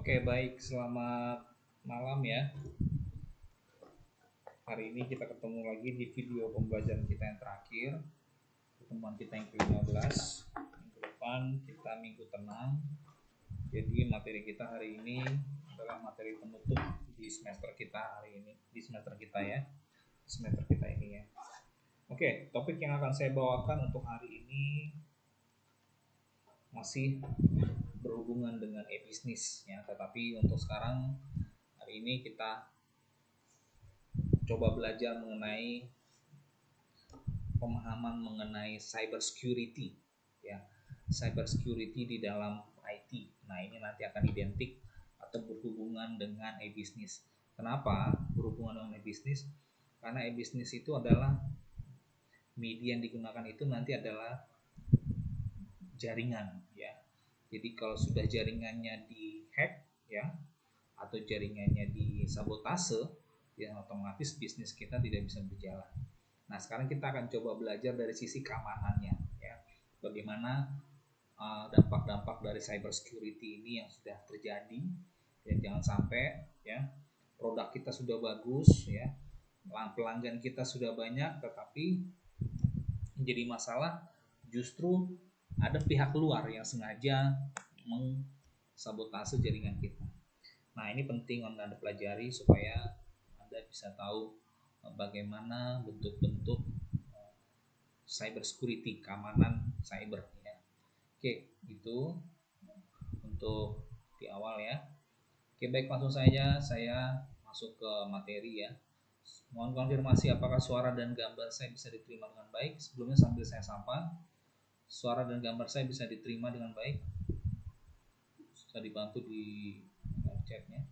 Oke, baik. Selamat malam ya. Hari ini kita ketemu lagi di video pembelajaran kita yang terakhir, pertemuan kita yang ke-15. Minggu depan kita minggu tenang. Jadi materi kita hari ini adalah materi penutup di semester kita hari ini, di semester kita ya. Semester kita ini ya. Oke, topik yang akan saya bawakan untuk hari ini masih berhubungan dengan e-bisnis ya, tetapi untuk sekarang hari ini kita coba belajar mengenai pemahaman mengenai cyber security ya, cyber security di dalam IT. Nah, ini nanti akan identik atau berhubungan dengan e-bisnis. Kenapa berhubungan dengan e-bisnis? Karena e-bisnis itu adalah media yang digunakan itu nanti adalah jaringan ya. Jadi kalau sudah jaringannya dihack ya, atau jaringannya disabotase, ya otomatis bisnis kita tidak bisa berjalan. Nah, sekarang kita akan coba belajar dari sisi keamanannya ya. Bagaimana dampak-dampak dari cyber security ini yang sudah terjadi, dan jangan sampai ya produk kita sudah bagus ya, pelanggan kita sudah banyak, tetapi menjadi masalah justru ada pihak luar yang sengaja mengsabotase jaringan kita. Nah, ini penting Anda pelajari supaya Anda bisa tahu bagaimana bentuk-bentuk cyber security, keamanan cyber ya. Oke, itu untuk di awal ya. Oke, baik, langsung saja saya masuk ke materi ya. Mohon konfirmasi apakah suara dan gambar saya bisa diterima dengan baik. Sebelumnya sambil saya sapa, suara dan gambar saya bisa diterima dengan baik. Bisa dibantu di chatnya.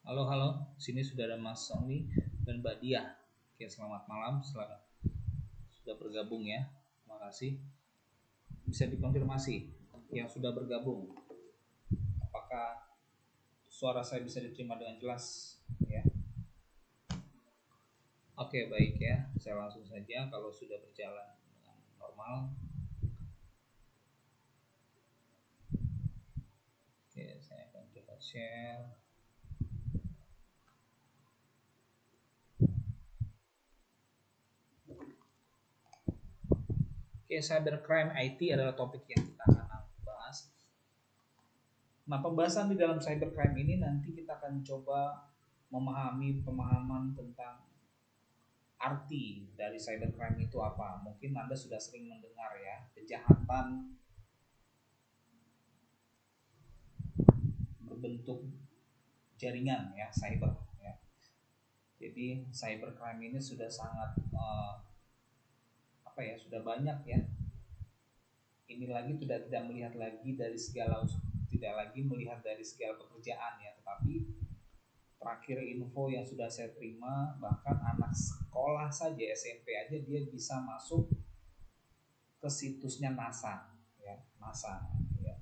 Halo, sini sudah ada Mas Sony dan Mbak Dia. Oke, selamat malam, selamat sudah bergabung ya. Terima kasih. Bisa dikonfirmasi yang sudah bergabung, apakah suara saya bisa diterima dengan jelas ya? Oke, baik ya. Saya langsung saja kalau sudah berjalan dengan normal. Oke, saya akan coba share. Oke, cybercrime IT adalah topik yang kita akan bahas. Nah, pembahasan di dalam cybercrime ini nanti kita akan coba memahami pemahaman tentang arti dari cybercrime itu apa. Mungkin Anda sudah sering mendengar ya, kejahatan berbentuk jaringan ya, cyber ya. Jadi cybercrime ini sudah sangat sudah banyak ya. Ini lagi tidak melihat lagi dari segala, tidak lagi melihat dari segala pekerjaan ya, tetapi terakhir info yang sudah saya terima, bahkan anak sekolah saja SMP aja dia bisa masuk ke situsnya NASA ya, NASA ya.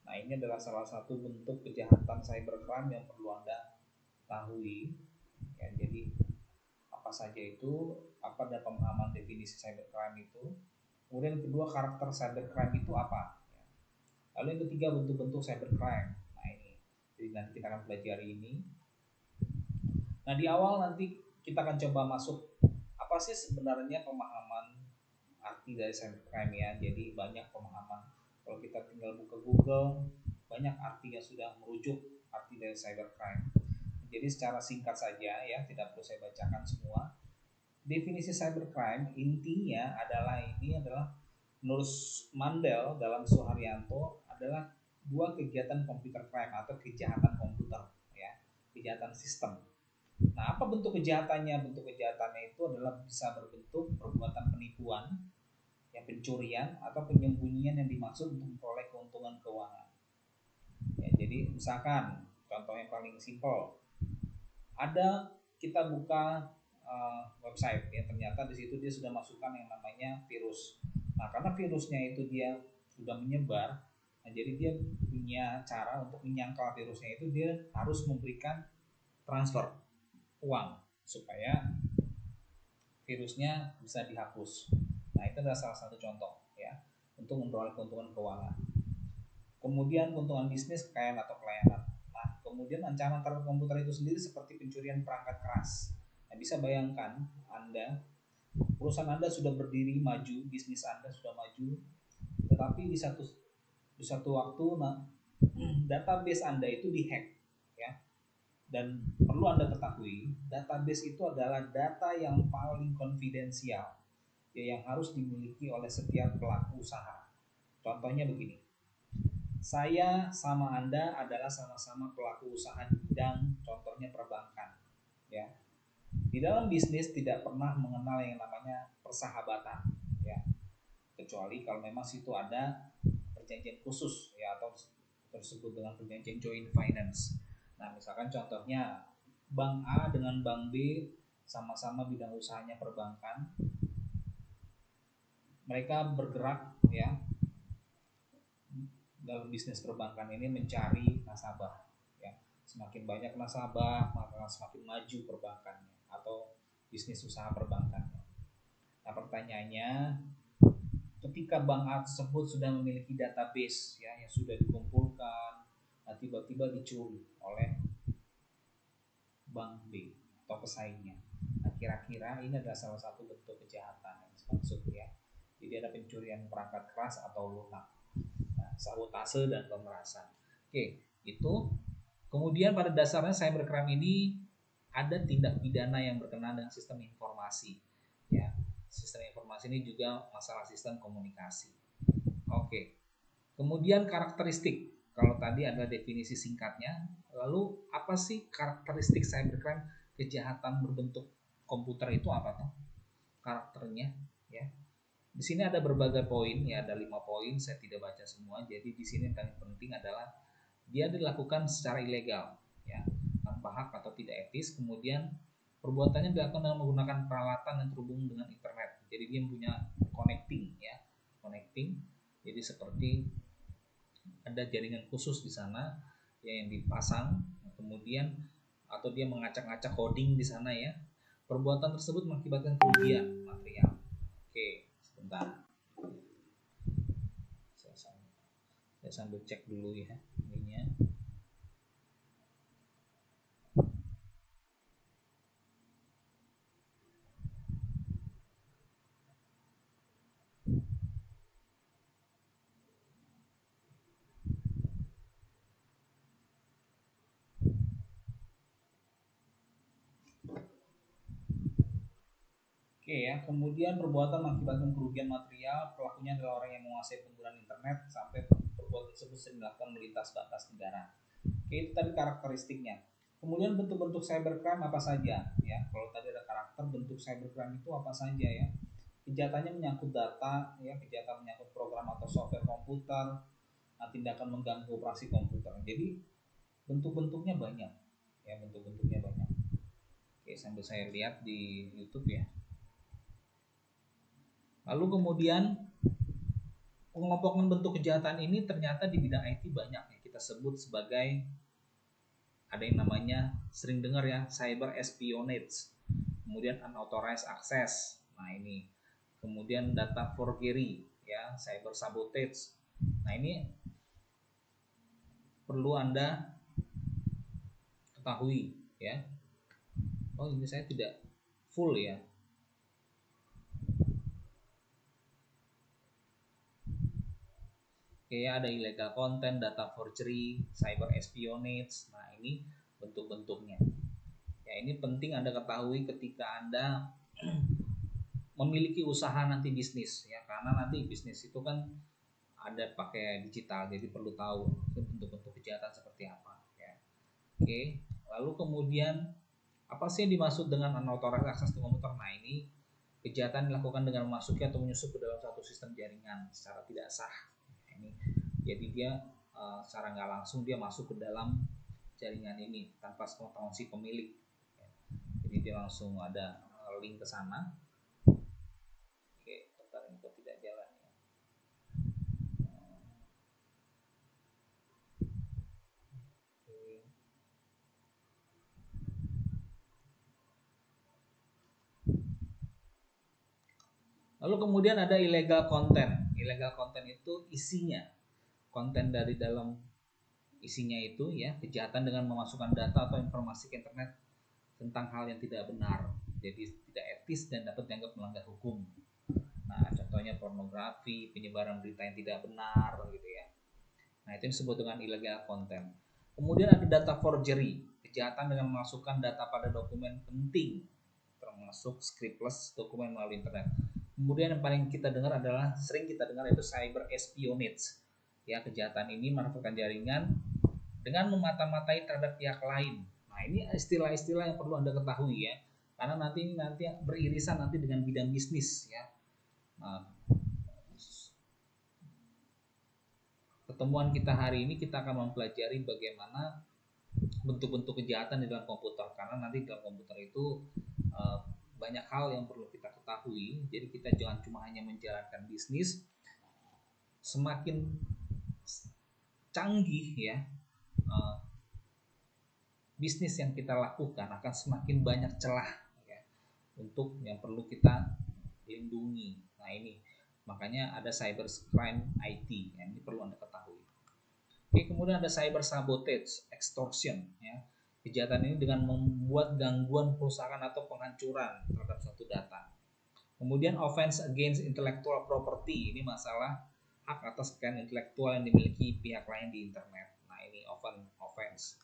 Nah, ini adalah salah satu bentuk kejahatan cybercrime yang perlu Anda ketahui ya. Jadi apa saja itu, apa ada pemahaman definisi cybercrime itu. Kemudian kedua, karakter cybercrime itu apa ya. Lalu yang ketiga, bentuk-bentuk cybercrime. Nah, ini jadi nanti kita akan pelajari ini. Nah, di awal nanti kita akan coba masuk apa sih sebenarnya pemahaman arti dari cybercrime ya. Jadi banyak pemahaman. Kalau kita tinggal buka Google, banyak arti yang sudah merujuk arti dari cybercrime. Jadi secara singkat saja ya, tidak perlu saya bacakan semua. Definisi cybercrime intinya adalah menurut Mandel dalam Suharyanto adalah dua kegiatan computer crime atau kejahatan komputer ya, kejahatan sistem. Nah, apa bentuk kejahatannya? Bentuk kejahatannya itu adalah bisa berbentuk perbuatan penipuan, ya, pencurian atau penyembunyian yang dimaksud untuk memperoleh keuntungan keuangan. Ya, jadi misalkan contoh yang paling simpel, Ada kita buka website ya, ternyata di situ dia sudah masukkan yang namanya virus. Nah, karena virusnya itu dia sudah menyebar, nah jadi dia punya cara untuk menyangkal virusnya itu, dia harus memberikan transfer uang supaya virusnya bisa dihapus. Nah, itu adalah salah satu contoh ya untuk memperoleh keuntungan keuangan. Kemudian keuntungan bisnis, kekayaan atau pelayanan. Nah, kemudian ancaman terhadap komputer itu sendiri seperti pencurian perangkat keras. Nah, bisa bayangkan Anda, perusahaan Anda sudah berdiri maju, bisnis Anda sudah maju, tetapi di satu waktu, nah, database Anda itu dihack ya. Dan perlu Anda ketahui, database itu adalah data yang paling konfidensial ya, yang harus dimiliki oleh setiap pelaku usaha. Contohnya begini, saya sama Anda adalah sama-sama pelaku usaha di bidang contohnya perbankan ya. Di dalam bisnis tidak pernah mengenal yang namanya persahabatan ya, kecuali kalau memang situ ada perjanjian khusus ya, atau tersebut dengan perjanjian joint finance. Nah, misalkan contohnya Bank A dengan Bank B sama-sama bidang usahanya perbankan, mereka bergerak ya dalam bisnis perbankan ini mencari nasabah ya. Semakin banyak nasabah, maka semakin maju perbankannya atau bisnis usaha perbankannya. Nah, pertanyaannya, ketika bank A tersebut sudah memiliki database ya yang sudah dikumpulkan, nah tiba-tiba dicuri oleh bank B atau pesaingnya. Nah, kira-kira ini adalah salah satu bentuk kejahatan yang dimaksud ya. Jadi ada pencurian perangkat keras atau lunak, nah, sabotase dan pemerasan. Oke, itu. Kemudian pada dasarnya cybercrime ini ada tindak pidana yang berkenaan dengan sistem informasi. Ya, sistem informasi ini juga masalah sistem komunikasi. Oke. Kemudian karakteristik. Kalau tadi adalah definisi singkatnya, lalu apa sih karakteristik cybercrime, kejahatan berbentuk komputer itu apa tuh? Karakternya ya. Di sini ada berbagai poin ya, ada 5 poin, saya tidak baca semua. Jadi di sini yang paling penting adalah dia dilakukan secara ilegal ya, tanpa hak atau tidak etis. Kemudian perbuatannya dilakukan dengan menggunakan peralatan yang terhubung dengan internet. Jadi dia punya connecting ya, connecting. Jadi seperti ada jaringan khusus di sana ya, yang dipasang, kemudian atau dia mengacak-acak coding di sana ya. Perbuatan tersebut mengakibatkan kerugian material. Oke, sebentar. Saya sambil cek dulu ya ininya. Oke ya, kemudian perbuatan mengakibatkan kerugian material, pelakunya adalah orang yang menguasai penggunaan internet sampai perbuatan tersebut sering dilakukan melintas batas negara. Oke, itu tadi karakteristiknya. Kemudian bentuk-bentuk cybercrime apa saja ya? Kalau tadi ada karakter, bentuk cybercrime itu apa saja ya? Kejahatannya menyangkut data ya, kejahatan menyangkut program atau software komputer, nah, tindakan mengganggu operasi komputer. Jadi bentuk-bentuknya banyak ya, bentuk-bentuknya banyak. Oke, sambil saya lihat di YouTube ya. Lalu kemudian pengelompokan bentuk kejahatan ini ternyata di bidang IT banyak yang kita sebut sebagai, ada yang namanya sering dengar ya, cyber espionage, kemudian unauthorized access. Nah, ini kemudian data forgery ya, cyber sabotage. Nah, ini perlu Anda ketahui ya. Oh, ini saya tidak full ya. Kayak ada illegal content, data forgery, cyber espionage. Nah, ini bentuk-bentuknya. Ya, ini penting Anda ketahui ketika Anda memiliki usaha nanti bisnis ya, karena nanti bisnis itu kan ada pakai digital, jadi perlu tahu bentuk-bentuk kejahatan seperti apa ya. Oke, lalu kemudian apa sih yang dimaksud dengan unauthorized access to komputer? Nah, ini kejahatan dilakukan dengan memasuki atau menyusup ke dalam satu sistem jaringan secara tidak sah. Ini jadi dia secara nggak langsung dia masuk ke dalam jaringan ini tanpa sepengetahuan si pemilik. dia langsung ada link ke sana. Oke, daftar info tidak jalan ya. Lalu kemudian ada illegal content. Illegal content itu isinya, konten dari dalam isinya itu ya, kejahatan dengan memasukkan data atau informasi ke internet tentang hal yang tidak benar, jadi tidak etis dan dapat dianggap melanggar hukum. Nah, contohnya pornografi, penyebaran berita yang tidak benar gitu ya. Nah, itu disebut dengan illegal content. Kemudian ada data forgery, kejahatan dengan memasukkan data pada dokumen penting, termasuk scriptless dokumen melalui internet. Kemudian yang paling kita dengar adalah, sering kita dengar itu cyber espionage. Ya, kejahatan ini memanfaatkan jaringan dengan memata-matai terhadap pihak lain. Nah, ini istilah-istilah yang perlu Anda ketahui ya, karena nanti beririsan nanti dengan bidang bisnis ya. Nah, pertemuan kita hari ini kita akan mempelajari bagaimana bentuk-bentuk kejahatan di dalam komputer, karena nanti dalam komputer itu banyak hal yang perlu kita ketahui. Jadi kita jangan cuma hanya menjalankan bisnis. Semakin canggih ya bisnis yang kita lakukan, akan semakin banyak celah ya, untuk yang perlu kita lindungi. Nah, ini makanya ada cyber crime IT ya, ini perlu Anda ketahui. Oke, kemudian ada cyber sabotage, extortion ya. Kejahatan ini dengan membuat gangguan perusahaan atau penghancuran terhadap suatu data. Kemudian offense against intellectual property, ini masalah hak atas kekayaan intelektual yang dimiliki pihak lain di internet. Nah, ini offense.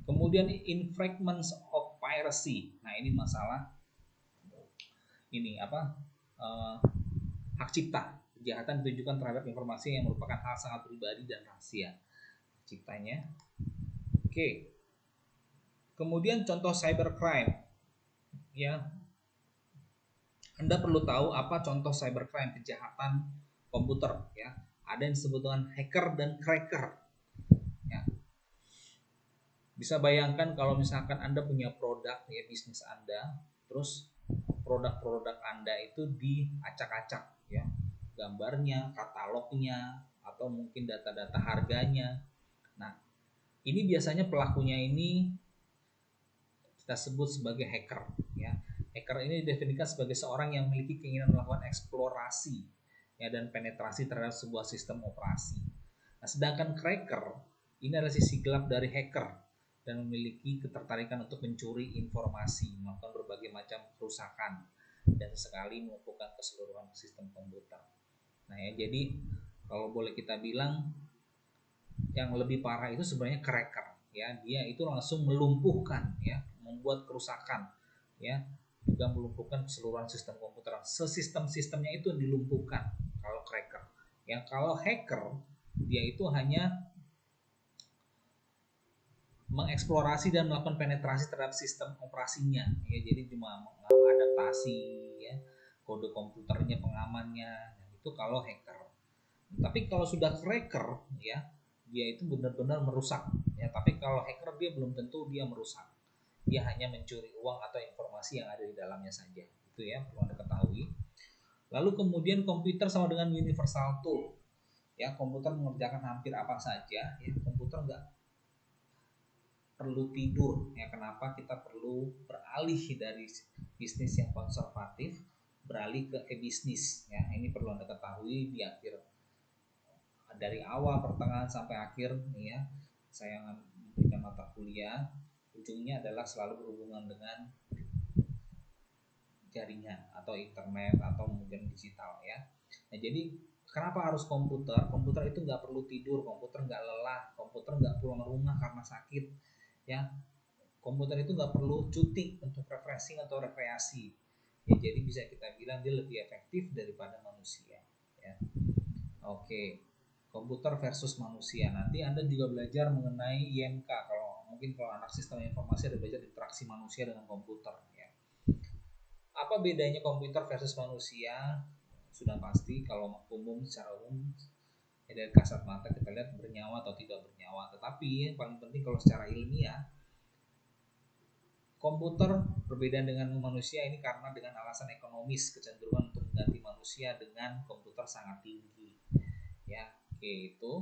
Kemudian infringements of piracy. Nah, ini masalah hak cipta. Kejahatan ditujukan terhadap informasi yang merupakan hal sangat pribadi dan rahasia ciptanya. Oke. Kemudian contoh cybercrime. Ya. Anda perlu tahu apa contoh cybercrime, kejahatan komputer ya. Ada yang disebut dengan hacker dan cracker. Ya. Bisa bayangkan kalau misalkan Anda punya produk ya, bisnis Anda, terus produk-produk Anda itu diacak-acak ya, gambarnya, katalognya, atau mungkin data-data harganya. Nah, ini biasanya pelakunya ini kita sebut sebagai hacker ya. Hacker ini didefinisikan sebagai seorang yang memiliki keinginan melakukan eksplorasi ya dan penetrasi terhadap sebuah sistem operasi. Nah, sedangkan cracker ini adalah sisi gelap dari hacker dan memiliki ketertarikan untuk mencuri informasi, melakukan berbagai macam kerusakan, dan sekali melumpuhkan keseluruhan sistem komputer. Nah ya, jadi kalau boleh kita bilang yang lebih parah itu sebenarnya cracker ya, dia itu langsung melumpuhkan ya, membuat kerusakan ya, juga melumpuhkan keseluruhan sistem komputer. Sistemnya itu dilumpuhkan kalau cracker. Ya, kalau hacker dia itu hanya mengeksplorasi dan melakukan penetrasi terhadap sistem operasinya ya, jadi cuma mengadaptasi ya kode komputernya, pengamannya. Nah, itu kalau hacker. Tapi kalau sudah cracker ya, dia itu benar-benar merusak ya. Tapi kalau hacker dia belum tentu dia merusak, dia hanya mencuri uang atau informasi yang ada di dalamnya saja. Itu ya, perlu Anda ketahui. Lalu kemudian komputer sama dengan universal tool ya, komputer mengerjakan hampir apa saja ya. Komputer nggak perlu tidur ya. Kenapa kita perlu beralih dari bisnis yang konservatif beralih ke e-bisnis ya. Ini perlu Anda ketahui di akhir, dari awal, pertengahan sampai akhir ya, saya memberikan mata kuliah, ujungnya adalah selalu berhubungan dengan jaringan atau internet atau mungkin digital ya. Nah, jadi kenapa harus komputer? Komputer itu nggak perlu tidur, komputer nggak lelah, komputer nggak pulang rumah karena sakit ya. Komputer itu nggak perlu cuti untuk refreshing atau rekreasi ya, jadi bisa kita bilang dia lebih efektif daripada manusia ya. Oke, komputer versus manusia. Nanti Anda juga belajar mengenai IMK, kalau anak sistem informasi ada belajar interaksi manusia dengan komputer ya. Apa bedanya komputer versus manusia? Sudah pasti kalau secara umum ya, dari kasat mata kita lihat bernyawa atau tidak bernyawa. Tetapi yang paling penting kalau secara ilmiah, Komputer berbeda dengan manusia ini karena dengan alasan ekonomis, kecenderungan untuk mengganti manusia dengan komputer sangat tinggi. Ya, oke itu.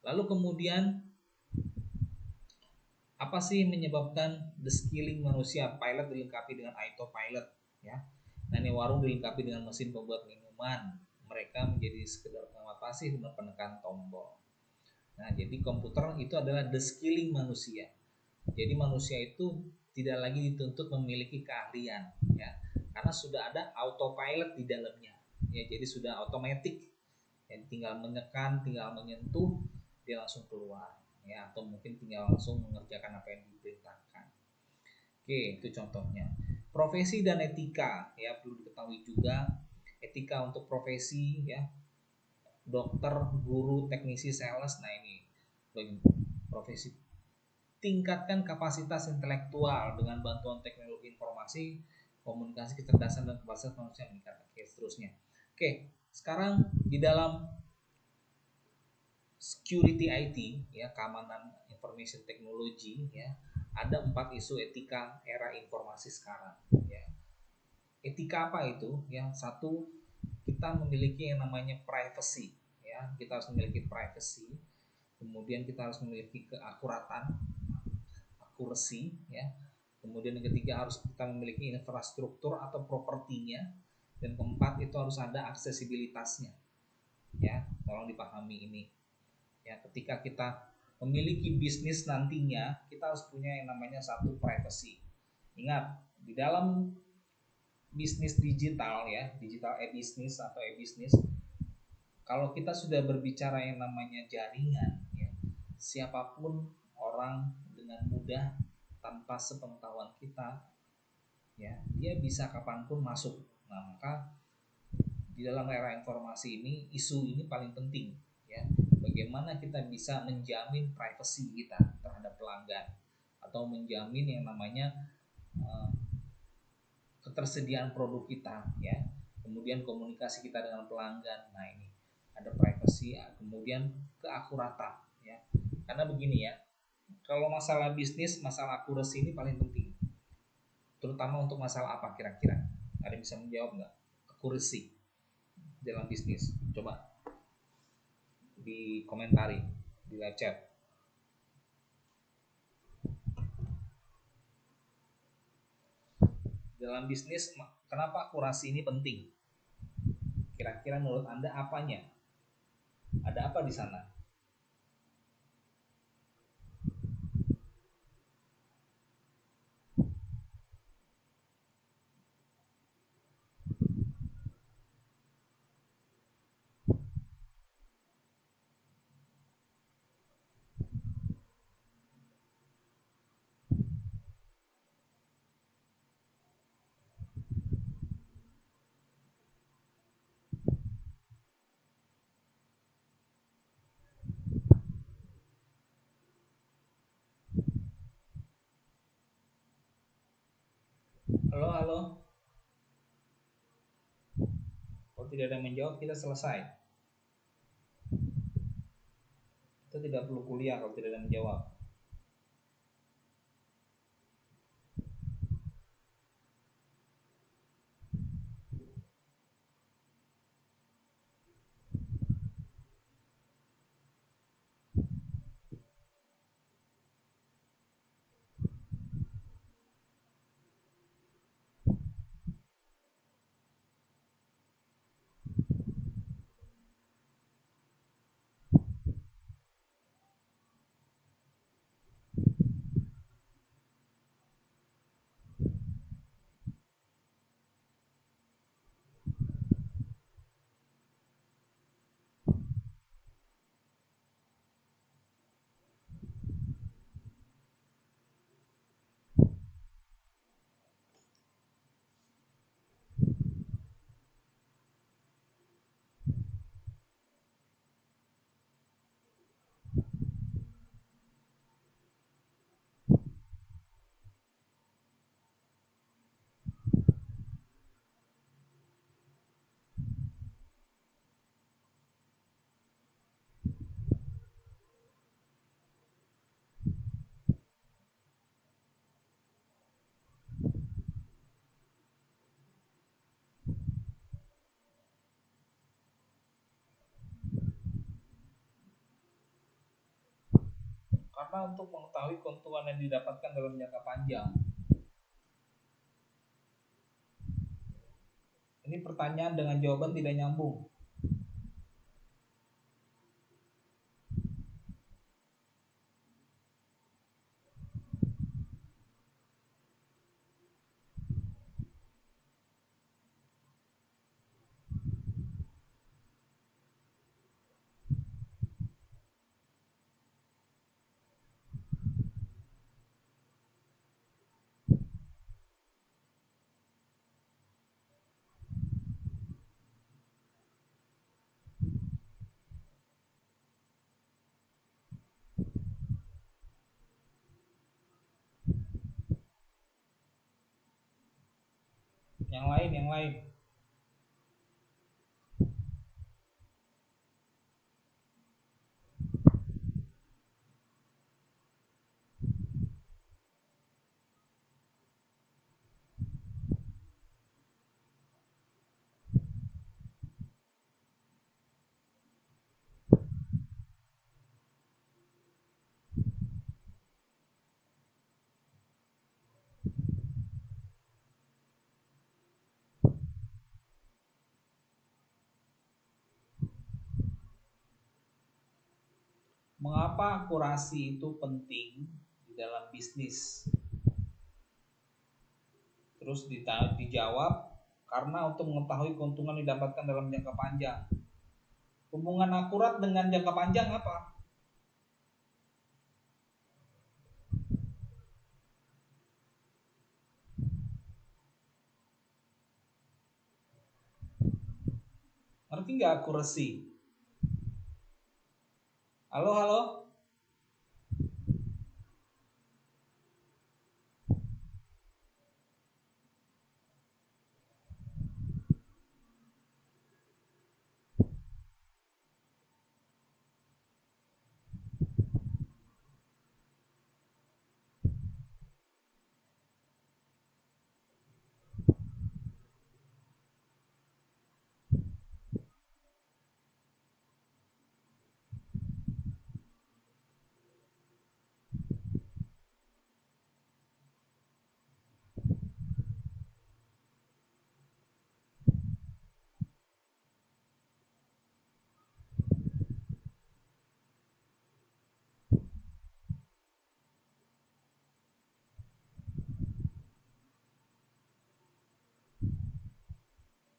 Lalu kemudian apa sih menyebabkan the skilling manusia? Pilot dilengkapi dengan autopilot, ya. Nah, ini warung dilengkapi dengan mesin pembuat minuman. Mereka menjadi sekedar pengamat pasif dengan penekan tombol. Nah, jadi komputer itu adalah the skilling manusia. Jadi manusia itu tidak lagi dituntut memiliki keahlian, ya, karena sudah ada autopilot di dalamnya. Ya, jadi sudah otomatis. Ya, tinggal menekan, tinggal menyentuh, dia langsung keluar. Ya, atau mungkin tinggal langsung mengerjakan apa yang diperintahkan. Oke, itu contohnya. Profesi dan etika, ya perlu diketahui juga etika untuk profesi, ya dokter, guru, teknisi, sales. Nah ini profesi. Tingkatkan kapasitas intelektual dengan bantuan teknologi informasi, komunikasi, kecerdasan dan kapasitas manusia meningkat. Oke, seterusnya. Oke, sekarang di dalam security IT, ya keamanan information technology, ya ada 4 isu etika era informasi sekarang, ya. Etika apa itu? Yang satu, kita memiliki yang namanya privacy, ya kita harus memiliki privacy. Kemudian kita harus memiliki keakuratan, accuracy, ya. Kemudian yang ketiga, harus kita memiliki infrastruktur atau propertinya. Dan keempat, itu harus ada aksesibilitasnya, ya tolong dipahami ini. Ya, ketika kita memiliki bisnis nantinya, kita harus punya yang namanya satu privacy. Ingat, di dalam bisnis digital, ya digital e-bisnis atau e-bisnis, kalau kita sudah berbicara yang namanya jaringan, ya, siapapun orang dengan mudah tanpa sepengetahuan kita, ya dia bisa kapanpun masuk. Nah, maka di dalam era informasi ini, isu ini paling penting, ya bagaimana kita bisa menjamin privasi kita terhadap pelanggan, atau menjamin yang namanya ketersediaan produk kita, ya kemudian komunikasi kita dengan pelanggan. Nah ini ada privacy, kemudian keakuratan, ya karena begini, ya kalau masalah bisnis, masalah akurasi ini paling penting, terutama untuk masalah apa kira-kira? Ada yang bisa menjawab nggak? Akurasi dalam bisnis, coba dikomentari di live chat. Dalam bisnis, kenapa akurasi ini penting? Kira-kira menurut Anda apanya? Ada apa di sana? Halo, halo. Kalau tidak ada yang menjawab, kita selesai. Kita tidak perlu kuliah kalau tidak ada yang menjawab. Karena untuk mengetahui keuntungan yang didapatkan dalam jangka panjang. Ini pertanyaan dengan jawaban tidak nyambung. Yang lain, yang lain. Mengapa akurasi itu penting di dalam bisnis? Terus dijawab, karena untuk mengetahui keuntungan didapatkan dalam jangka panjang. Hubungan akurat dengan jangka panjang apa? Ngerti nggak akurasi? Halo, halo?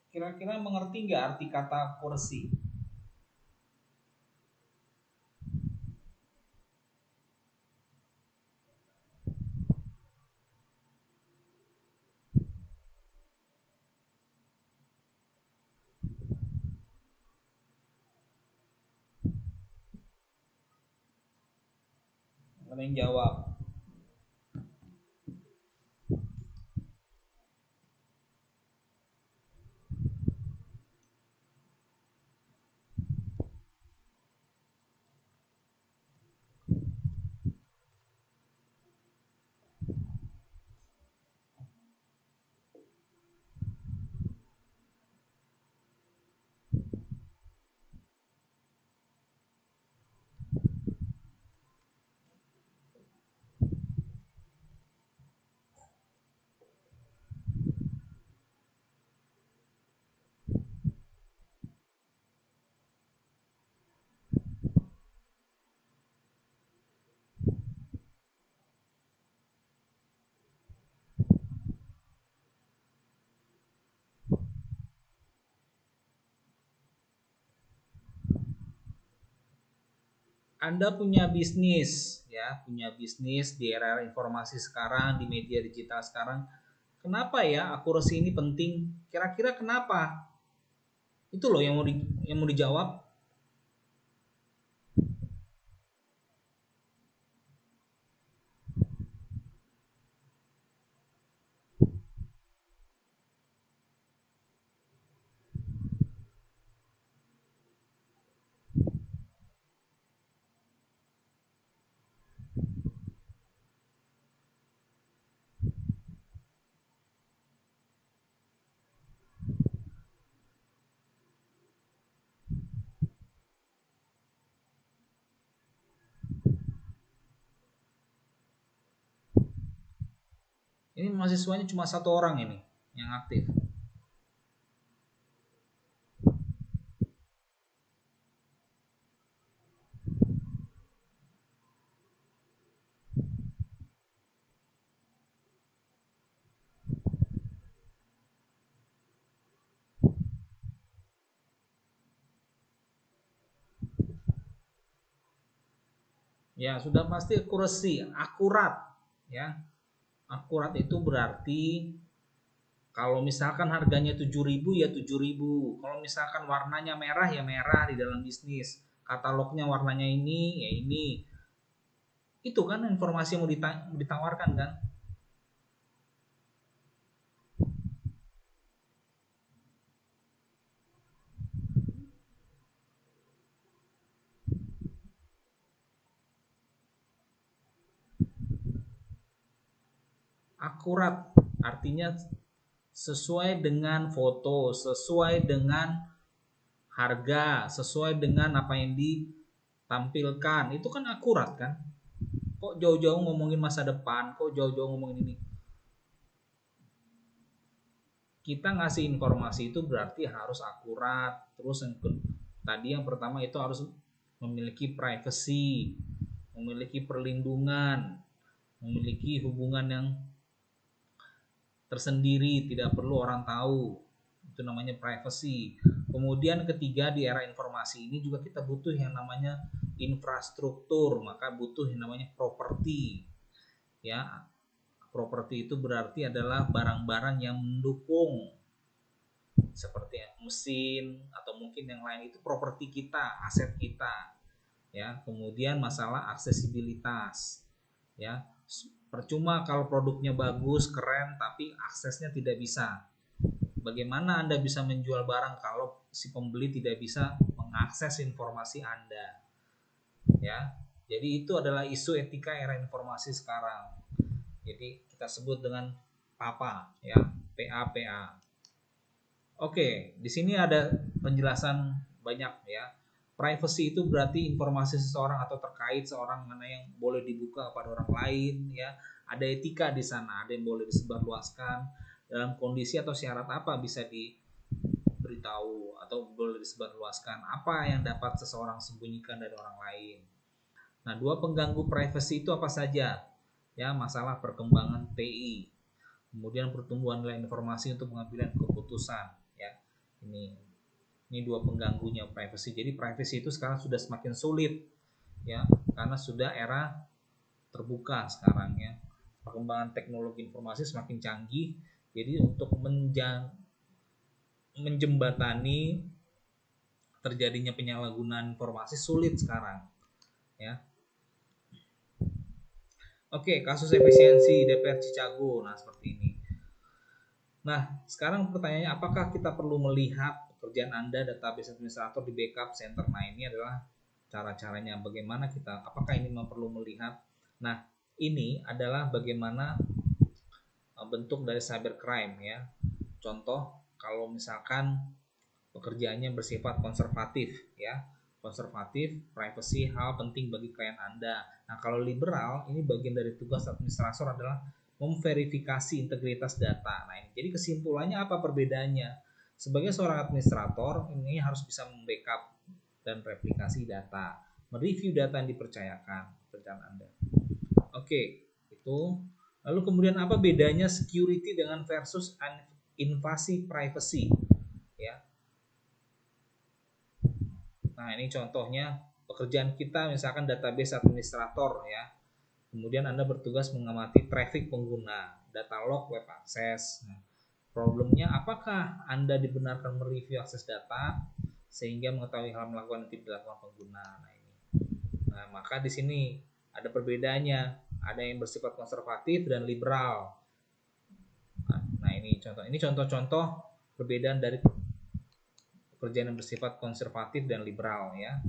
Kira-kira mengerti nggak arti kata akurasi? Ada yang jawab? Anda punya bisnis, ya, punya bisnis di era informasi sekarang, di media digital sekarang. Kenapa ya akurasi ini penting? Kira-kira kenapa? Itu loh yang mau dijawab. Ini mahasiswanya cuma 1 orang ini yang aktif. Ya, sudah pasti accuracy, akurat ya. Akurat itu berarti kalau misalkan harganya 7.000 ya 7.000. Kalau misalkan warnanya merah ya merah di dalam bisnis. Katalognya warnanya ini ya ini. Itu kan informasi yang mau ditawarkan kan. Akurat artinya sesuai dengan foto, sesuai dengan harga, sesuai dengan apa yang ditampilkan. Itu kan akurat kan. Kok jauh-jauh ngomongin masa depan, kok jauh-jauh ngomongin ini. Kita ngasih informasi itu berarti harus akurat. Terus yang pertama itu harus memiliki privacy, memiliki perlindungan, memiliki hubungan yang tersendiri, tidak perlu orang tahu. Itu namanya privacy. Kemudian ketiga, di era informasi ini juga kita butuh yang namanya infrastruktur, maka butuh yang namanya properti. Ya, properti itu berarti adalah barang-barang yang mendukung, seperti mesin atau mungkin yang lain, itu properti kita, aset kita. Ya, kemudian masalah aksesibilitas. Ya, percuma kalau produknya bagus, keren, tapi aksesnya tidak bisa. Bagaimana Anda bisa menjual barang kalau si pembeli tidak bisa mengakses informasi Anda? Ya, jadi itu adalah isu etika era informasi sekarang. Jadi kita sebut dengan PAPA, ya, PAPA. Oke, di sini ada penjelasan banyak ya. Privacy itu berarti informasi seseorang atau terkait seorang mana yang boleh dibuka kepada orang lain ya. Ada etika di sana, ada yang boleh disebarluaskan, dalam kondisi atau syarat apa bisa diberitahu atau boleh disebarluaskan, apa yang dapat seseorang sembunyikan dari orang lain. Nah, 2 pengganggu privacy itu apa saja? Ya, masalah perkembangan TI, kemudian pertumbuhan nilai informasi untuk pengambilan keputusan ya. Ini 2 pengganggunya privacy. Jadi privacy itu sekarang sudah semakin sulit ya, karena sudah era terbuka sekarang ya. Perkembangan teknologi informasi semakin canggih, jadi untuk menjembatani terjadinya penyalahgunaan informasi sulit sekarang ya. Oke, kasus efisiensi DPR Chicago, nah seperti ini. Nah, sekarang pertanyaannya, apakah kita perlu melihat pekerjaan Anda database administrator di backup center? Nah, ini adalah cara-caranya bagaimana kita, apakah ini perlu melihat. Nah, ini adalah bagaimana bentuk dari cybercrime ya. Contoh, kalau misalkan pekerjaannya bersifat konservatif ya. Konservatif, privacy hal penting bagi klien Anda. Nah, kalau liberal, ini bagian dari tugas administrator adalah memverifikasi integritas data. Nah, ini jadi kesimpulannya apa perbedaannya? Sebagai seorang administrator, ini harus bisa membackup dan replikasi data, mereview data yang dipercayakan pekerjaan Anda. Oke, itu. Lalu kemudian apa bedanya security dengan versus invasi privacy? Ya. Nah, ini contohnya pekerjaan kita misalkan database administrator ya. Kemudian Anda bertugas mengamati traffic pengguna, data log, web akses. Nah, problemnya apakah Anda dibenarkan mereview akses data sehingga mengetahui hal melakukan yang tidak dilakukan pengguna. Nah, ini. Nah, maka di sini ada perbedaannya. Ada yang bersifat konservatif dan liberal. Nah, ini contoh-contoh perbedaan dari pekerjaan yang bersifat konservatif dan liberal ya.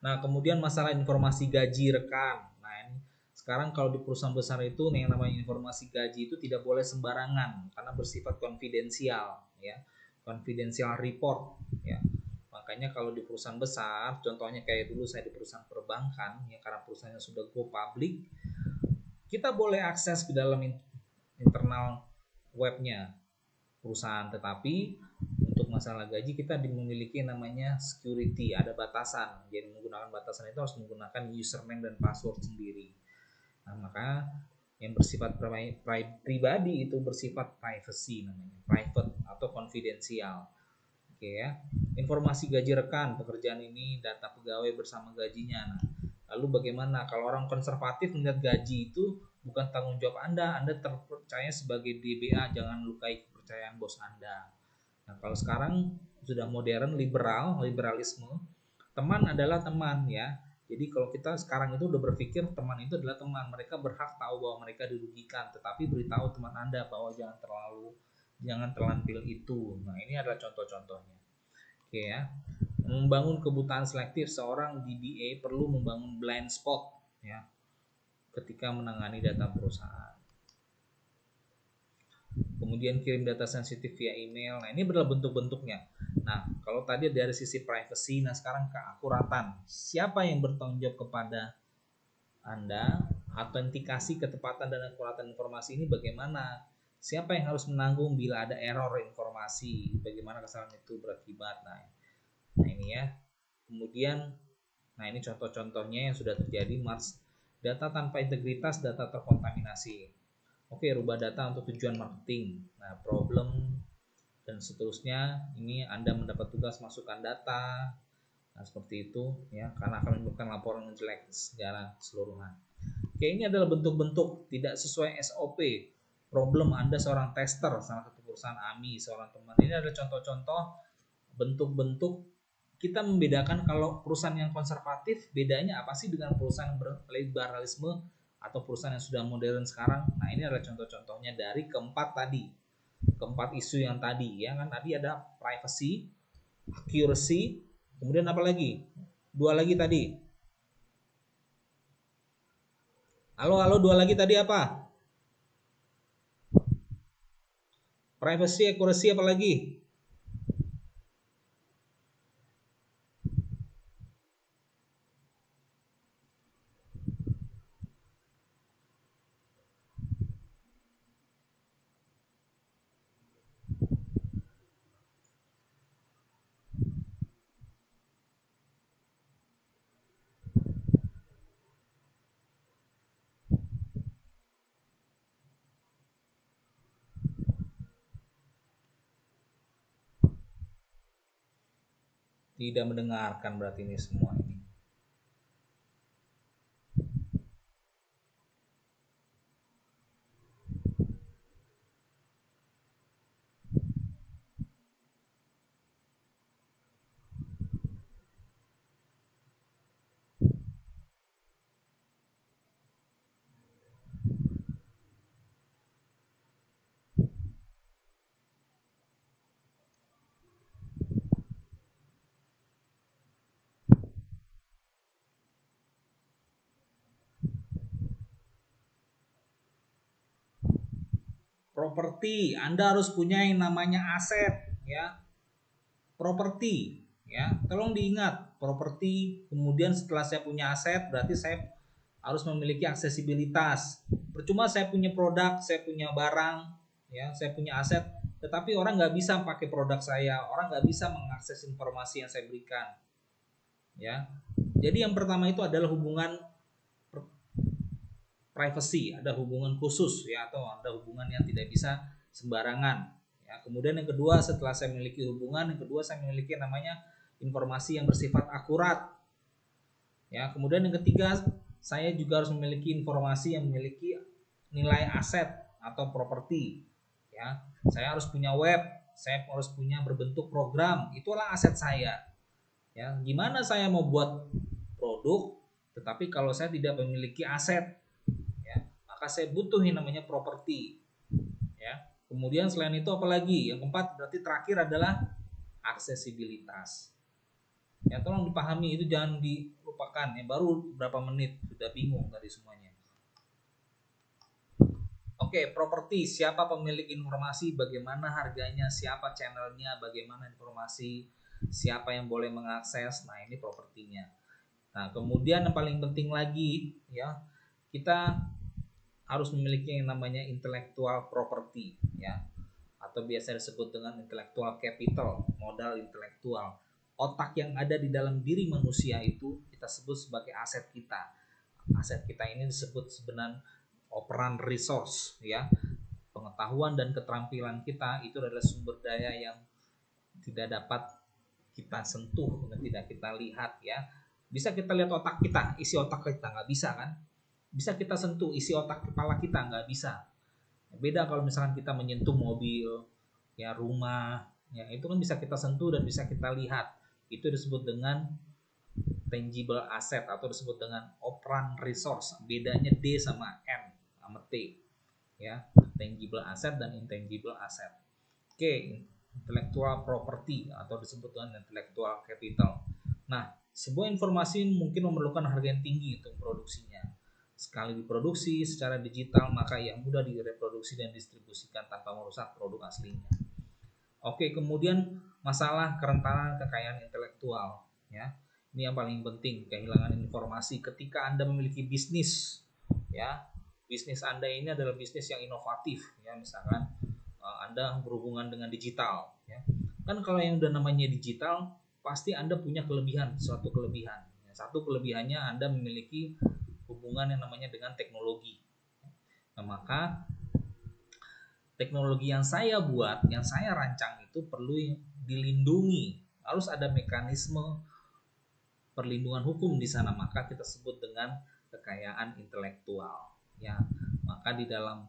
Nah, kemudian masalah informasi gaji rekan. Nah, ini sekarang kalau di perusahaan besar itu yang namanya informasi gaji itu tidak boleh sembarangan karena bersifat konfidensial ya. Confidential report ya. Makanya kalau di perusahaan besar, contohnya kayak dulu saya di perusahaan perbankan ya, karena perusahaannya sudah go public, Kita boleh akses ke dalam internal webnya perusahaan, tetapi untuk masalah gaji kita memiliki namanya security, ada batasan. Jadi menggunakan batasan itu harus menggunakan username dan password sendiri. Nah, maka yang bersifat pribadi itu bersifat privacy, namanya private atau konfidensial. Oke ya. Informasi gaji rekan pekerjaan ini, data pegawai bersama gajinya. Nah, lalu bagaimana kalau orang konservatif melihat gaji itu bukan tanggung jawab Anda terpercaya sebagai DBA, jangan lukai kepercayaan bos Anda. Nah, kalau sekarang sudah modern, liberalisme, teman adalah teman ya. Jadi kalau kita sekarang itu udah berpikir teman itu adalah teman, mereka berhak tahu bahwa mereka dirugikan, tetapi beritahu teman Anda bahwa jangan terlampil itu. Nah, ini adalah contoh-contohnya. Oke ya. Membangun kebutaan selektif, seorang DBA perlu membangun blind spot ya ketika menangani data perusahaan. Kemudian kirim data sensitif via email. Nah, ini adalah bentuk-bentuknya. Nah, kalau tadi dari sisi privacy, nah sekarang keakuratan. Siapa yang bertanggung jawab kepada Anda? Autentikasi ketepatan dan akuratan informasi ini bagaimana? Siapa yang harus menanggung bila ada error informasi? Bagaimana kesalahan itu berakibat? Nah ini ya. Kemudian, nah ini contoh-contohnya yang sudah terjadi. Data tanpa integritas, data terkontaminasi. Oke, rubah data untuk tujuan marketing. Nah, problem dan seterusnya. Ini Anda mendapat tugas masukkan data. Nah, seperti itu ya, karena akan menimbulkan laporan yang jelek secara keseluruhan. Oke, ini adalah bentuk-bentuk tidak sesuai SOP. Problem Anda seorang tester, salah satu perusahaan AMI, seorang teman. Ini adalah contoh-contoh bentuk-bentuk. Kita membedakan kalau perusahaan yang konservatif bedanya apa sih dengan perusahaan liberalisme atau perusahaan yang sudah modern sekarang. Nah, ini adalah contoh-contohnya dari keempat isu yang tadi ya kan. Tadi ada privacy, accuracy, kemudian apa lagi? Dua lagi tadi. Halo, dua lagi tadi apa? Privacy, accuracy, apa lagi? Tidak mendengarkan berarti ini semua ini. Properti, Anda harus punya yang namanya aset ya. Properti ya, tolong diingat, properti. Kemudian setelah saya punya aset, berarti saya harus memiliki aksesibilitas. Percuma saya punya produk, saya punya barang ya, saya punya aset, tetapi orang nggak bisa pakai produk saya, orang nggak bisa mengakses informasi yang saya berikan ya. Jadi yang pertama itu adalah hubungan privacy, ada hubungan khusus ya, atau ada hubungan yang tidak bisa sembarangan ya. Kemudian yang kedua, setelah saya memiliki hubungan, yang kedua saya memiliki namanya informasi yang bersifat akurat ya. Kemudian yang ketiga, saya juga harus memiliki informasi yang memiliki nilai aset atau properti ya. Saya harus punya web, saya harus punya berbentuk program, itulah aset saya ya. Gimana saya mau buat produk tetapi kalau saya tidak memiliki aset, maka saya butuh yang namanya properti ya. Kemudian selain itu apalagi? Yang keempat berarti terakhir adalah aksesibilitas ya. Tolong dipahami, itu jangan dilupakan ya, baru berapa menit sudah bingung tadi semuanya. Oke, properti, siapa pemilik informasi, bagaimana harganya, siapa channelnya, bagaimana informasi, siapa yang boleh mengakses. Nah, ini propertinya. Nah, kemudian yang paling penting lagi ya, kita harus memiliki yang namanya intellectual property ya, atau biasa disebut dengan intellectual capital, modal intelektual. Otak yang ada di dalam diri manusia itu kita sebut sebagai aset kita. Aset kita ini disebut sebenarnya operan resource ya. Pengetahuan dan keterampilan kita itu adalah sumber daya yang tidak dapat kita sentuh dan tidak kita lihat ya. Bisa kita lihat otak kita, isi otak kita nggak bisa kan? Bisa kita sentuh isi otak kepala kita nggak bisa. Beda kalau misalkan kita menyentuh mobil, ya rumah, ya itu kan bisa kita sentuh dan bisa kita lihat. Itu disebut dengan tangible asset atau disebut dengan operan resource. Bedanya D sama M sama T. Ya, tangible asset dan intangible asset. Oke, intellectual property atau disebut dengan intellectual capital. Nah, sebuah informasi mungkin memerlukan harga yang tinggi untuk produksinya. Sekali diproduksi secara digital, maka ia mudah direproduksi dan distribusikan tanpa merusak produk aslinya. Oke, kemudian masalah kerentanan kekayaan intelektual ya. Ini yang paling penting, kehilangan informasi ketika Anda memiliki bisnis ya. Bisnis Anda ini adalah bisnis yang inovatif ya, misalkan Anda berhubungan dengan digital ya. Kan kalau yang udah namanya digital pasti Anda punya kelebihan, suatu kelebihan. Satu kelebihannya Anda memiliki hubungan yang namanya dengan teknologi. Nah, maka teknologi yang saya buat, yang saya rancang itu perlu dilindungi. Harus ada mekanisme perlindungan hukum di sana, maka kita sebut dengan kekayaan intelektual. Ya, maka di dalam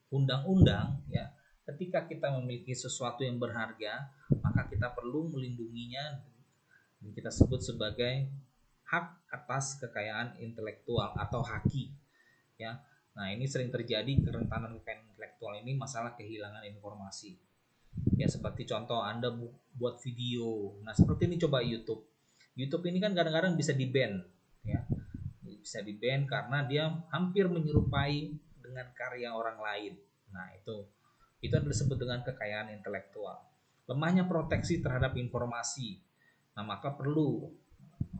undang-undang ya, ketika kita memiliki sesuatu yang berharga, maka kita perlu melindunginya. Dan kita sebut sebagai hak atas kekayaan intelektual atau haki. Ya, nah ini sering terjadi kerentanan kekayaan intelektual ini masalah kehilangan informasi. Ya seperti contoh Anda buat video. Nah seperti ini coba YouTube. YouTube ini kan kadang-kadang bisa di-ban ya. Bisa di-ban karena dia hampir menyerupai dengan karya orang lain. Nah, itu adalah disebut dengan kekayaan intelektual. Lemahnya proteksi terhadap informasi. Nah, maka perlu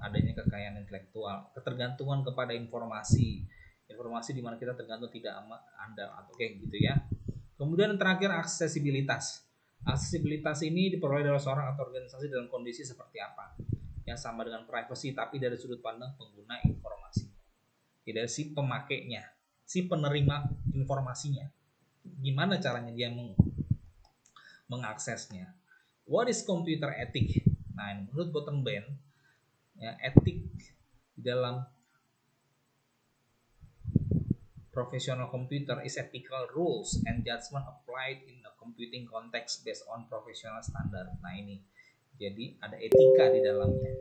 adanya kekayaan intelektual, ketergantungan kepada informasi di mana kita tergantung tidak andal atau kayak gitu ya. Kemudian yang terakhir aksesibilitas. Aksesibilitas ini diperoleh oleh seorang atau organisasi dalam kondisi seperti apa? Yang sama dengan privacy tapi dari sudut pandang pengguna informasi. Tidak si pemakainya, si penerima informasinya. Gimana caranya dia mengaksesnya? What is computer ethic? Nah, menurut Bottom-Benn, ya, etik dalam professional computer is ethical rules and judgment applied in a computing context based on professional standard. Nah ini, jadi ada etika di dalamnya.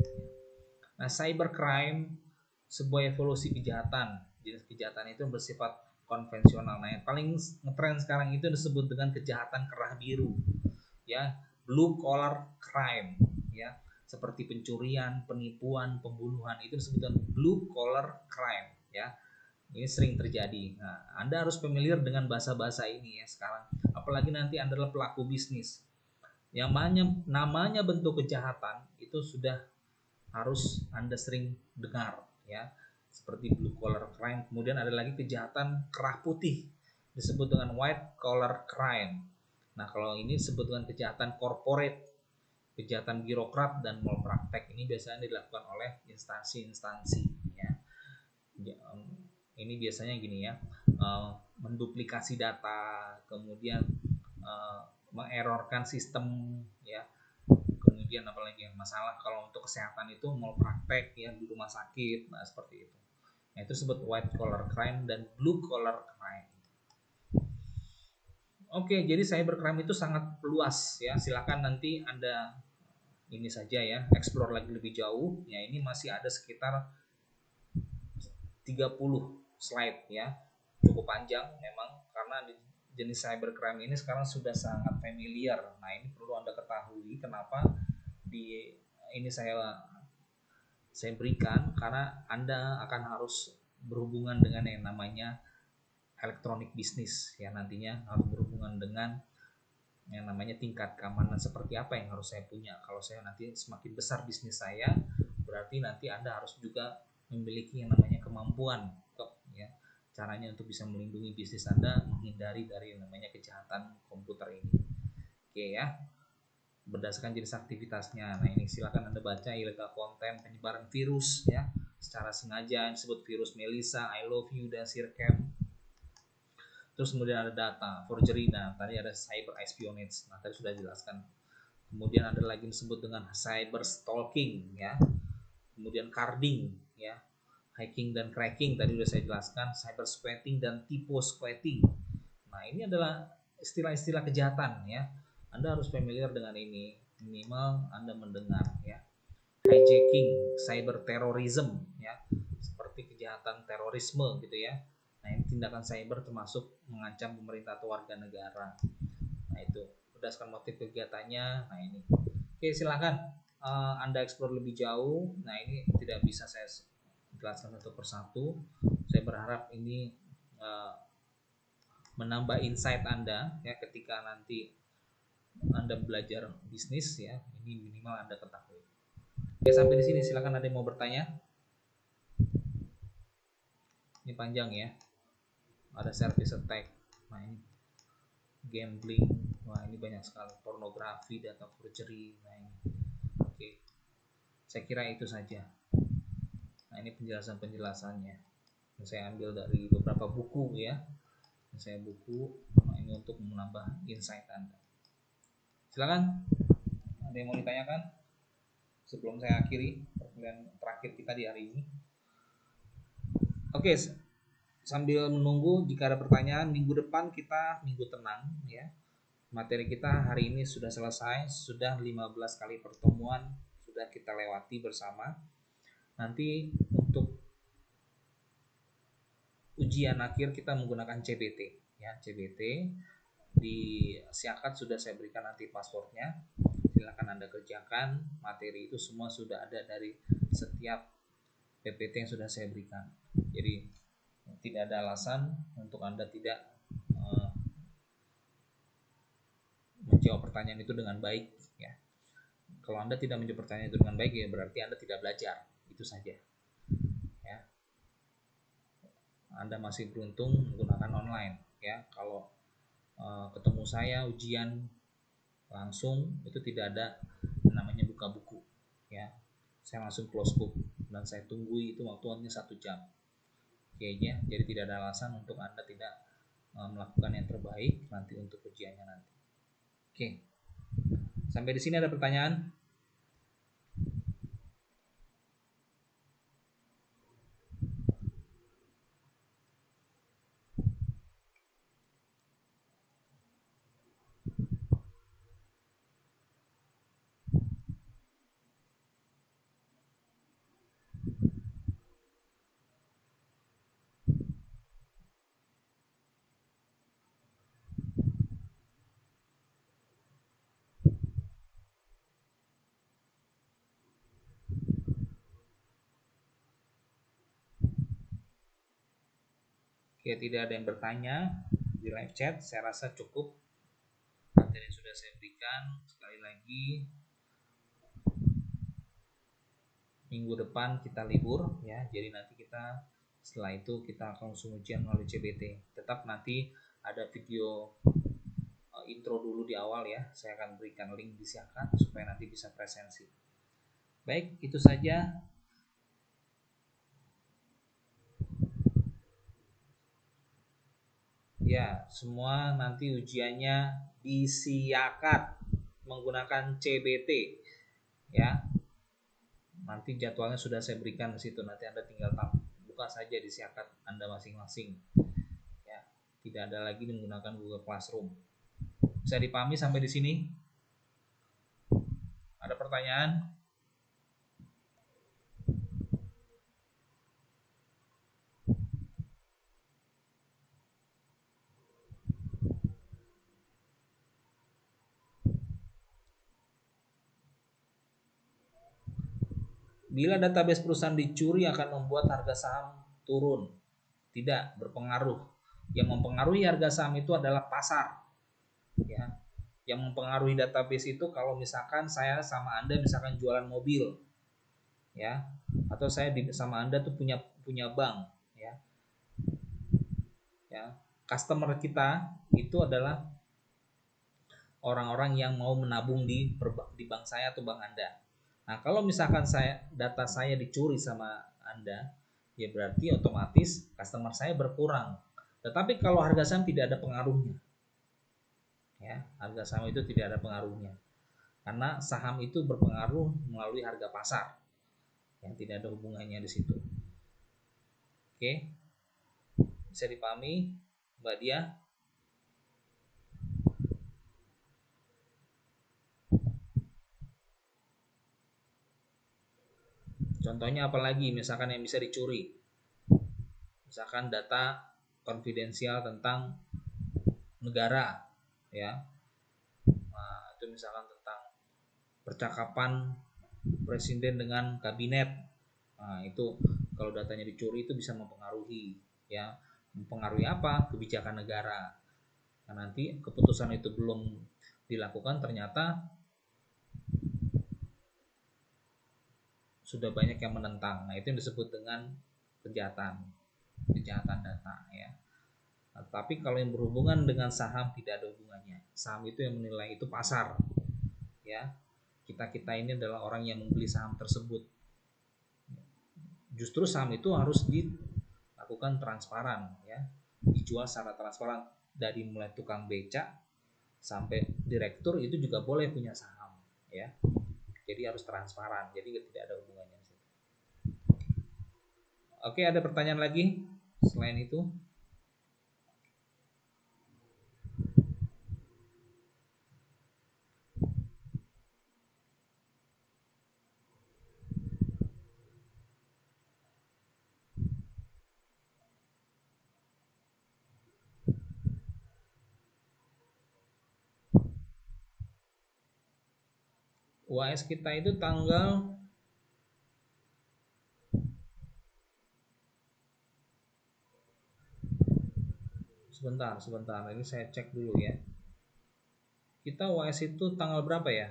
Nah, cybercrime sebuah evolusi kejahatan. Jenis kejahatan itu bersifat konvensional. Nah, yang paling ngetren sekarang itu disebut dengan kejahatan kerah biru. Ya, blue collar crime, ya. Seperti pencurian, penipuan, pembunuhan itu disebut dengan blue collar crime, ya. Ini sering terjadi. Nah, Anda harus familiar dengan bahasa-bahasa ini ya sekarang. Apalagi nanti Anda adalah pelaku bisnis. Yang namanya bentuk kejahatan itu sudah harus Anda sering dengar ya, seperti blue collar crime. Kemudian ada lagi kejahatan kerah putih disebut dengan white collar crime. Nah, kalau ini disebut dengan kejahatan corporate, kejahatan birokrat dan malpraktek. Ini biasanya dilakukan oleh instansi-instansi ya. Ini biasanya gini ya, menduplikasi data, kemudian mengerorkan sistem ya. Kemudian apalagi yang masalah kalau untuk kesehatan itu mau praktek ya di rumah sakit, nah seperti itu. Nah itu disebut white collar crime dan blue collar crime. Oke, jadi cybercrime itu sangat luas ya. Silakan nanti Anda ini saja ya, explore lagi lebih jauh. Ya ini masih ada sekitar 30 slide ya. Cukup panjang memang karena jenis cybercrime ini sekarang sudah sangat familiar. Nah, ini perlu Anda ketahui kenapa ini saya berikan, karena Anda akan harus berhubungan dengan yang namanya elektronik bisnis ya, nantinya harus berhubungan dengan yang namanya tingkat keamanan seperti apa yang harus saya punya. Kalau saya nanti semakin besar bisnis saya, berarti nanti Anda harus juga memiliki yang namanya kemampuan ya, caranya untuk bisa melindungi bisnis Anda, menghindari dari yang namanya kejahatan komputer ini. Oke ya, berdasarkan jenis aktivitasnya. Nah ini silakan Anda baca illegal content, penyebaran virus ya secara sengaja, disebut virus Melissa, I love you, dan Sircam. Terus kemudian ada data forgery, nah tadi ada cyber espionage, nah tadi sudah jelaskan. Kemudian ada lagi disebut dengan cyber stalking ya, kemudian carding ya, hacking dan cracking tadi sudah saya jelaskan, cyber squatting dan typo squatting. Nah ini adalah istilah-istilah kejahatan ya, Anda harus familiar dengan ini, minimal Anda mendengar ya. Hijacking, cyber terrorism ya, seperti kejahatan terorisme gitu ya. Nah ini tindakan cyber termasuk mengancam pemerintah atau warga negara. Nah itu berdasarkan motif kegiatannya. Nah ini, oke silakan Anda eksplor lebih jauh. Nah ini tidak bisa saya jelaskan satu persatu. Saya berharap ini menambah insight Anda ya ketika nanti Anda belajar bisnis ya. Ini minimal Anda ketahui. Oke, sampai di sini silakan ada yang mau bertanya. Ini panjang ya. Ada service attack. Nah ini gambling. Wah ini banyak sekali. Pornografi, data forgery. Nah ini. Oke. Saya kira itu saja. Nah ini penjelasannya. Saya ambil dari beberapa buku ya. Saya buku. Nah ini untuk menambah insight Anda. Silakan. Ada yang mau ditanyakan? Sebelum saya akhiri perkuliahan terakhir kita di hari ini. Oke. Sambil menunggu jika ada pertanyaan, minggu depan kita minggu tenang ya. Materi kita hari ini sudah selesai, sudah 15 kali pertemuan sudah kita lewati bersama. Nanti untuk ujian akhir kita menggunakan CBT ya, CBT di Siakat sudah saya berikan nanti passwordnya. Silakan Anda kerjakan, materi itu semua sudah ada dari setiap PPT yang sudah saya berikan. Jadi tidak ada alasan untuk Anda tidak menjawab pertanyaan itu dengan baik ya. Kalau Anda tidak menjawab pertanyaan itu dengan baik ya berarti Anda tidak belajar, itu saja ya. Anda masih beruntung menggunakan online ya. Kalau ketemu saya ujian langsung itu tidak ada namanya buka buku ya. Saya langsung close book dan saya tunggu itu waktunya 1 jam. Kayaknya jadi tidak ada alasan untuk Anda tidak melakukan yang terbaik nanti untuk ujiannya nanti. Oke. Sampai di sini ada pertanyaan? Oke, tidak ada yang bertanya di live chat. Saya rasa cukup materi sudah saya berikan. Sekali lagi, minggu depan kita libur ya. Jadi nanti kita setelah itu kita akan langsung ujian melalui CBT. Tetap nanti ada video intro dulu di awal ya. Saya akan berikan link di Siakat supaya nanti bisa presensi. Baik, itu saja. Ya, semua nanti ujiannya di Siakat menggunakan CBT ya. Nanti jadwalnya sudah saya berikan di situ. Nanti Anda tinggal buka saja di Siakat Anda masing-masing. Ya, tidak ada lagi menggunakan Google Classroom. Bisa dipahami sampai di sini? Ada pertanyaan? Bila database perusahaan dicuri akan membuat harga saham turun. Tidak berpengaruh. Yang mempengaruhi harga saham itu adalah pasar. Ya. Yang mempengaruhi database itu kalau misalkan saya sama Anda misalkan jualan mobil. Ya. Atau saya sama Anda tuh punya bank, ya. ya. Customer kita itu adalah orang-orang yang mau menabung di bank saya atau bank Anda. Nah, kalau misalkan data saya dicuri sama Anda, ya berarti otomatis customer saya berkurang. Tetapi kalau harga saham tidak ada pengaruhnya. Ya, harga saham itu tidak ada pengaruhnya. Karena saham itu berpengaruh melalui harga pasar. Yang tidak ada hubungannya di situ. Oke. Bisa dipahami, Mbak Dia? Contohnya apalagi misalkan yang bisa dicuri. Misalkan data konfidensial tentang negara, ya. Nah, itu misalkan tentang percakapan presiden dengan kabinet. Nah, itu kalau datanya dicuri itu bisa mempengaruhi, ya. Mempengaruhi apa? Kebijakan negara. Nah, nanti keputusan itu belum dilakukan, ternyata sudah banyak yang menentang. Nah, itu yang disebut dengan kejahatan data, ya. Nah, tapi kalau yang berhubungan dengan saham tidak ada hubungannya. Saham itu yang menilai, itu pasar, ya. Kita ini adalah orang yang membeli saham tersebut. Justru saham itu harus dilakukan transparan, ya. Dijual secara transparan, dari mulai tukang beca sampai direktur itu juga boleh punya saham, ya. Jadi harus transparan, jadi tidak ada hubungannya. Oke, ada pertanyaan lagi selain itu? UAS kita itu tanggal sebentar, ini saya cek dulu ya. Kita UAS itu tanggal berapa ya?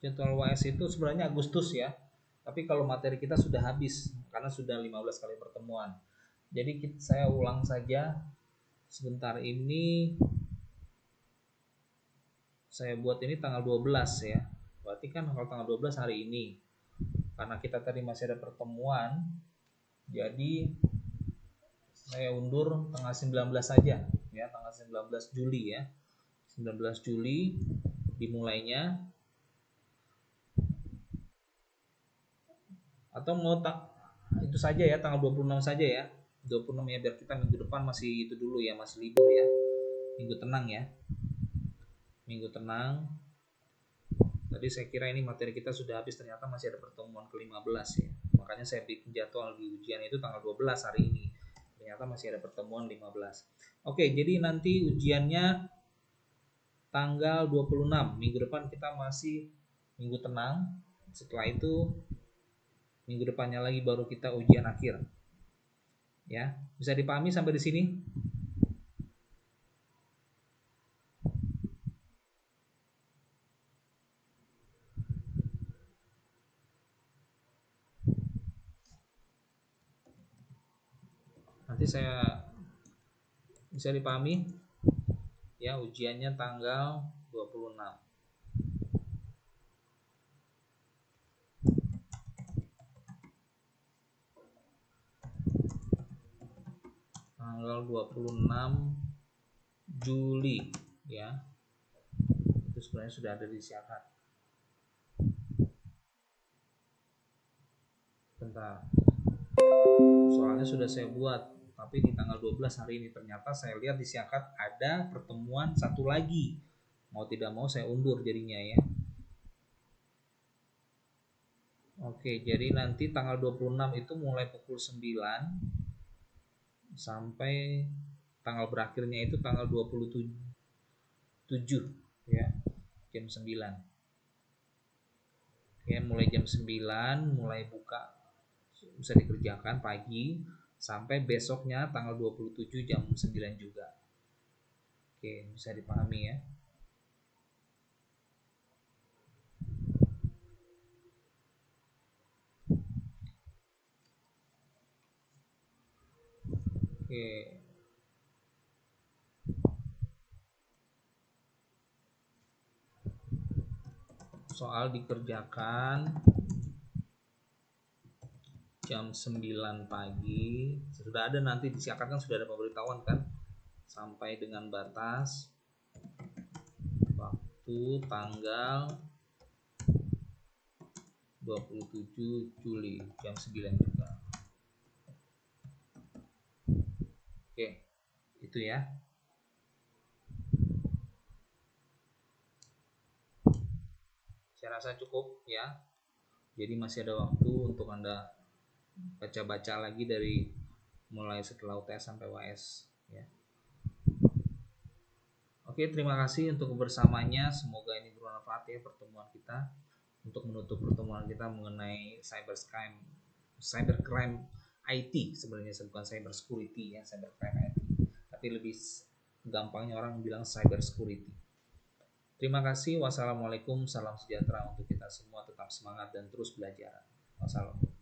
Jadwal UAS itu sebenarnya Agustus ya. Tapi kalau materi kita sudah habis karena sudah 15 kali pertemuan. Jadi saya ulang saja sebentar ini. Saya buat ini tanggal 12 ya. Berarti kan kalau tanggal 12 hari ini. Karena kita tadi masih ada pertemuan, jadi saya undur tanggal 19 saja ya, tanggal 19 Juli ya. 19 Juli dimulainya. Atau mau itu saja ya, tanggal 26 saja ya. 26 ya, biar kita minggu depan masih itu dulu ya, masih libur ya. Minggu tenang ya. Minggu tenang. Tadi saya kira ini materi kita sudah habis, ternyata masih ada pertemuan ke-15 ya. Makanya saya bikin jadwal di ujian itu tanggal 12 hari ini. Ternyata masih ada pertemuan 15. Oke, jadi nanti ujiannya tanggal 26. Minggu depan kita masih minggu tenang. Setelah itu minggu depannya lagi baru kita ujian akhir. Ya, bisa dipahami sampai di sini? Nanti saya bisa dipahami? Ya, ujiannya tanggal 26. Tanggal 26 Juli ya. Itu sebenarnya sudah ada di siakat. Bentar. Soalnya sudah saya buat, tapi di tanggal 12 hari ini ternyata saya lihat di siakat ada pertemuan satu lagi. Mau tidak mau saya undur jadinya ya. Oke, jadi nanti tanggal 26 itu mulai pukul 9 sampai tanggal berakhirnya itu tanggal 27 ya, jam 9. Ya, mulai jam 9 mulai buka, bisa dikerjakan pagi sampai besoknya tanggal 27 jam 9 juga. Oke, bisa dipahami ya. Oke. Soal dikerjakan jam 9 pagi. Sudah ada, nanti disiapkan, sudah ada pemberitahuan kan, sampai dengan batas waktu tanggal 27 Juli jam 9 juga. Oke, itu ya. Saya rasa cukup ya. Jadi masih ada waktu untuk Anda baca-baca lagi dari mulai setelah UTS sampai UAS ya. Oke, terima kasih untuk kebersamaannya. Semoga ini bermanfaat ya pertemuan kita, untuk menutup pertemuan kita mengenai cybercrime IT. Sebenarnya bukan cyber security ya, cybercrime IT, tapi lebih gampangnya orang bilang cyber security. Terima kasih. Wassalamualaikum, salam sejahtera untuk kita semua. Tetap semangat dan terus belajar. Wassalamualaikum.